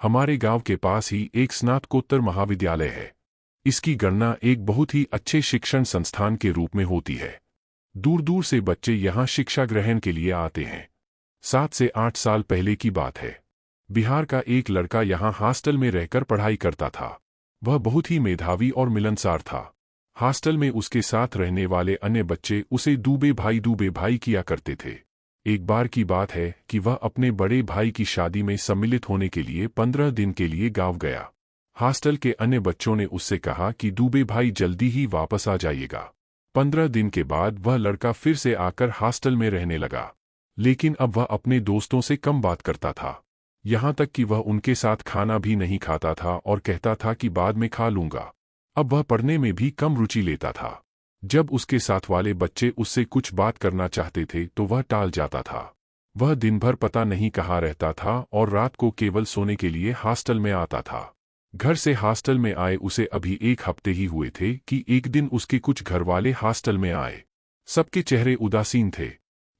हमारे गांव के पास ही एक स्नातकोत्तर महाविद्यालय है। इसकी गणना एक बहुत ही अच्छे शिक्षण संस्थान के रूप में होती है। दूर दूर से बच्चे यहाँ शिक्षा ग्रहण के लिए आते हैं। 7 से 8 साल पहले की बात है। बिहार का एक लड़का यहाँ हॉस्टल में रहकर पढ़ाई करता था। वह बहुत ही मेधावी और मिलनसार था। हॉस्टल में उसके साथ रहने वाले अन्य बच्चे उसे दूबे भाई किया करते थे। एक बार की बात है कि वह अपने बड़े भाई की शादी में सम्मिलित होने के लिए 15 दिन के लिए गांव गया। हॉस्टल के अन्य बच्चों ने उससे कहा कि दूबे भाई जल्दी ही वापस आ जाइएगा। 15 दिन के बाद वह लड़का फिर से आकर हॉस्टल में रहने लगा, लेकिन अब वह अपने दोस्तों से कम बात करता था। यहाँ तक कि वह उनके साथ खाना भी नहीं खाता था और कहता था कि बाद में खा लूंगा। अब वह पढ़ने में भी कम रुचि लेता था। जब उसके साथ वाले बच्चे उससे कुछ बात करना चाहते थे तो वह टाल जाता था। वह दिन भर पता नहीं कहाँ रहता था और रात को केवल सोने के लिए हॉस्टल में आता था। घर से हॉस्टल में आए उसे अभी 1 हफ्ते ही हुए थे कि एक दिन उसके कुछ घरवाले हॉस्टल में आए। सबके चेहरे उदासीन थे।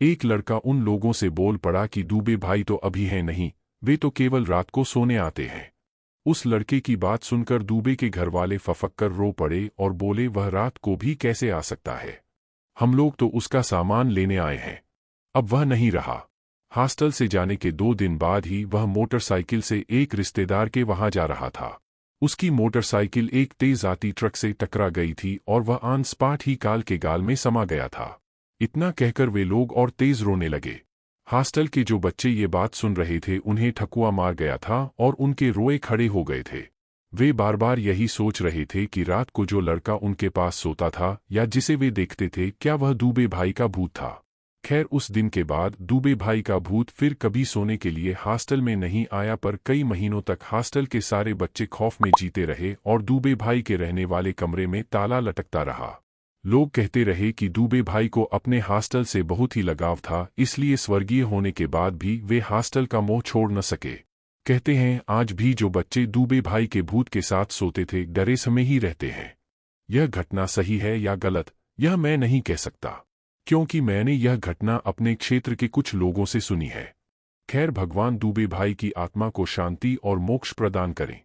एक लड़का उन लोगों से बोल पड़ा कि दूबे भाई तो अभी हैं नहीं, वे तो केवल रात को सोने आते हैं। उस लड़के की बात सुनकर दूबे के घरवाले फफक कर रो पड़े और बोले, वह रात को भी कैसे आ सकता है? हम लोग तो उसका सामान लेने आए हैं। अब वह नहीं रहा। हॉस्टल से जाने के 2 दिन बाद ही वह मोटरसाइकिल से एक रिश्तेदार के वहां जा रहा था। उसकी मोटरसाइकिल एक तेज आती ट्रक से टकरा गई थी और वह ऑन स्पॉट ही काल के गाल में समा गया था। इतना कहकर वे लोग और तेज रोने लगे। हॉस्टल के जो बच्चे ये बात सुन रहे थे उन्हें ठकुआ मार गया था और उनके रोए खड़े हो गए थे। वे बार बार यही सोच रहे थे कि रात को जो लड़का उनके पास सोता था या जिसे वे देखते थे, क्या वह दूबे भाई का भूत था? खैर, उस दिन के बाद दूबे भाई का भूत फिर कभी सोने के लिए हॉस्टल में नहीं आया, पर कई महीनों तक हॉस्टल के सारे बच्चे खौफ में जीते रहे और दूबे भाई के रहने वाले कमरे में ताला लटकता रहा। लोग कहते रहे कि दूबे भाई को अपने हॉस्टल से बहुत ही लगाव था, इसलिए स्वर्गीय होने के बाद भी वे हॉस्टल का मोह छोड़ न सके। कहते हैं आज भी जो बच्चे दूबे भाई के भूत के साथ सोते थे डरे समय ही रहते हैं। यह घटना सही है या गलत, यह मैं नहीं कह सकता, क्योंकि मैंने यह घटना अपने क्षेत्र के कुछ लोगों से सुनी है। खैर, भगवान दूबे भाई की आत्मा को शांति और मोक्ष प्रदान करें।